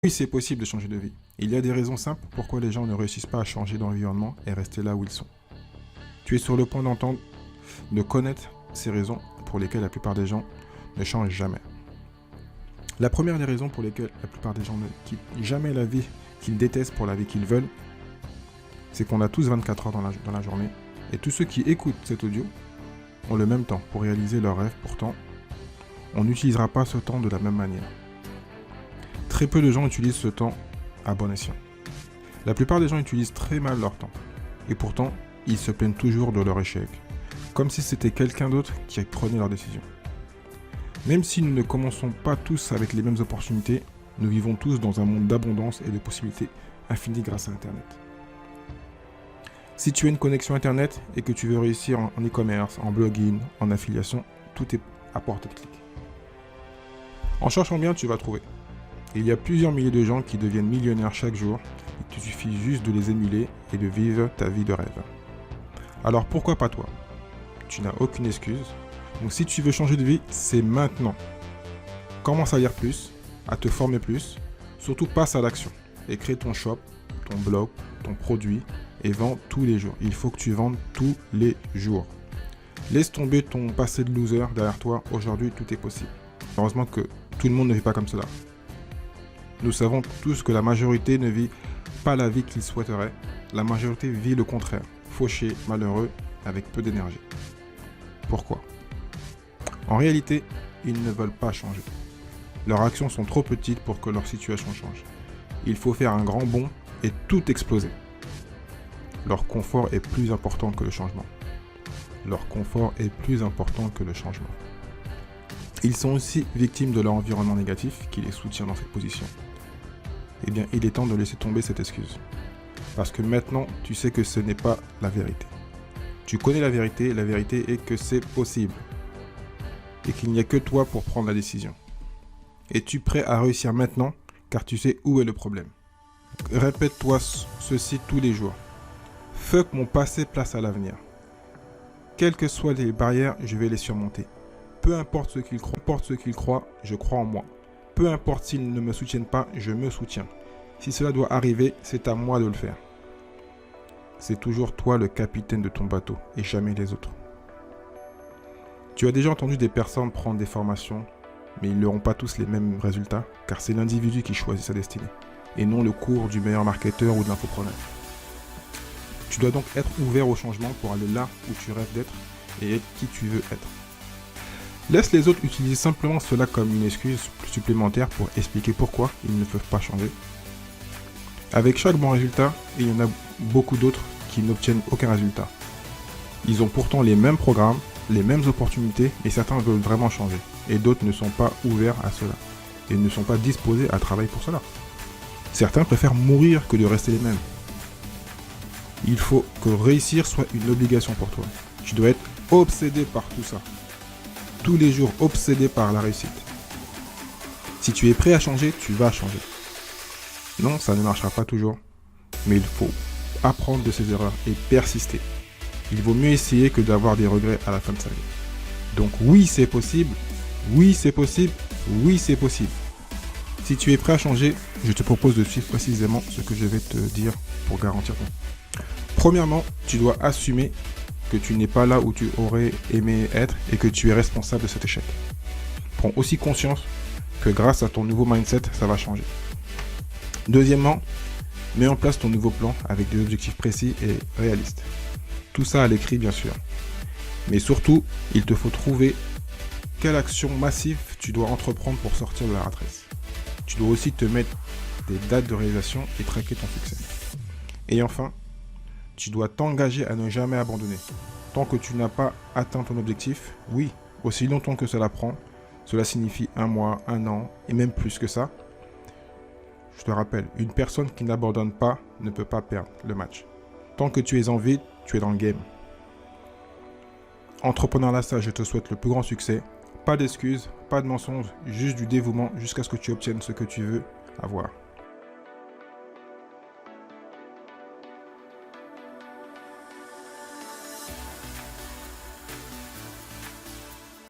Oui, c'est possible de changer de vie. Il y a des raisons simples pourquoi les gens ne réussissent pas à changer d'environnement et rester là où ils sont. Tu es sur le point de connaître ces raisons pour lesquelles la plupart des gens ne changent jamais. La première des raisons pour lesquelles la plupart des gens ne quittent jamais la vie qu'ils détestent pour la vie qu'ils veulent, c'est qu'on a tous 24 heures dans la journée et tous ceux qui écoutent cet audio ont le même temps pour réaliser leurs rêves. Pourtant, on n'utilisera pas ce temps de la même manière. Très peu de gens utilisent ce temps à bon escient. La plupart des gens utilisent très mal leur temps. Et pourtant, ils se plaignent toujours de leur échec. Comme si c'était quelqu'un d'autre qui prenait leurs décisions. Même si nous ne commençons pas tous avec les mêmes opportunités, nous vivons tous dans un monde d'abondance et de possibilités infinies grâce à Internet. Si tu as une connexion Internet et que tu veux réussir en e-commerce, en blogging, en affiliation, tout est à portée de clic. En cherchant bien, tu vas trouver. Il y a plusieurs milliers de gens qui deviennent millionnaires chaque jour. Il te suffit juste de les émuler et de vivre ta vie de rêve. Alors pourquoi pas toi? Tu n'as aucune excuse. Donc si tu veux changer de vie, c'est maintenant. Commence à lire plus, à te former plus. Surtout passe à l'action et crée ton shop, ton blog, ton produit et vends tous les jours. Il faut que tu vendes tous les jours. Laisse tomber ton passé de loser derrière toi. Aujourd'hui, tout est possible. Heureusement que tout le monde ne vit pas comme cela. Nous savons tous que la majorité ne vit pas la vie qu'ils souhaiteraient. La majorité vit le contraire, fauché, malheureux, avec peu d'énergie. Pourquoi? En réalité, ils ne veulent pas changer. Leurs actions sont trop petites pour que leur situation change. Il faut faire un grand bond et tout exploser. Leur confort est plus important que le changement. Leur confort est plus important que le changement. Ils sont aussi victimes de leur environnement négatif qui les soutient dans cette position. Eh bien, il est temps de laisser tomber cette excuse. Parce que maintenant, tu sais que ce n'est pas la vérité. Tu connais la vérité est que c'est possible. Et qu'il n'y a que toi pour prendre la décision. Es-tu prêt à réussir maintenant, car tu sais où est le problème? Répète-toi ceci tous les jours. Fuck mon passé, place à l'avenir. Quelles que soient les barrières, je vais les surmonter. Peu importe ce qu'ils croient, je crois en moi. Peu importe s'ils ne me soutiennent pas, je me soutiens. Si cela doit arriver, c'est à moi de le faire. C'est toujours toi le capitaine de ton bateau et jamais les autres. Tu as déjà entendu des personnes prendre des formations, mais ils n'auront pas tous les mêmes résultats, car c'est l'individu qui choisit sa destinée, et non le cours du meilleur marketeur ou de l'infopreneur. Tu dois donc être ouvert au changement pour aller là où tu rêves d'être et être qui tu veux être. Laisse les autres utiliser simplement cela comme une excuse supplémentaire pour expliquer pourquoi ils ne peuvent pas changer. Avec chaque bon résultat, il y en a beaucoup d'autres qui n'obtiennent aucun résultat. Ils ont pourtant les mêmes programmes, les mêmes opportunités, et certains veulent vraiment changer. Et d'autres ne sont pas ouverts à cela, et ne sont pas disposés à travailler pour cela. Certains préfèrent mourir que de rester les mêmes. Il faut que réussir soit une obligation pour toi. Tu dois être obsédé par tout ça. Tous les jours obsédé par la réussite. Si tu es prêt à changer, tu vas changer. Non, ça ne marchera pas toujours, mais il faut apprendre de ses erreurs et persister. Il vaut mieux essayer que d'avoir des regrets à la fin de sa vie. Donc oui, c'est possible, oui, c'est possible, oui, c'est possible. Si tu es prêt à changer, je te propose de suivre précisément ce que je vais te dire pour garantir ton. Premièrement, tu dois assumer que tu n'es pas là où tu aurais aimé être et que tu es responsable de cet échec. Prends aussi conscience que grâce à ton nouveau mindset, ça va changer. Deuxièmement, mets en place ton nouveau plan avec des objectifs précis et réalistes. Tout ça à l'écrit, bien sûr. Mais surtout, il te faut trouver quelle action massive tu dois entreprendre pour sortir de la rat race. Tu dois aussi te mettre des dates de réalisation et traquer ton succès. Et enfin, tu dois t'engager à ne jamais abandonner. Tant que tu n'as pas atteint ton objectif, oui, aussi longtemps que cela prend, cela signifie 1 mois, 1 an, et même plus que ça. Je te rappelle, une personne qui n'abandonne pas ne peut pas perdre le match. Tant que tu es en vie, tu es dans le game. Entrepreneur Lassa, je te souhaite le plus grand succès. Pas d'excuses, pas de mensonges, juste du dévouement jusqu'à ce que tu obtiennes ce que tu veux avoir.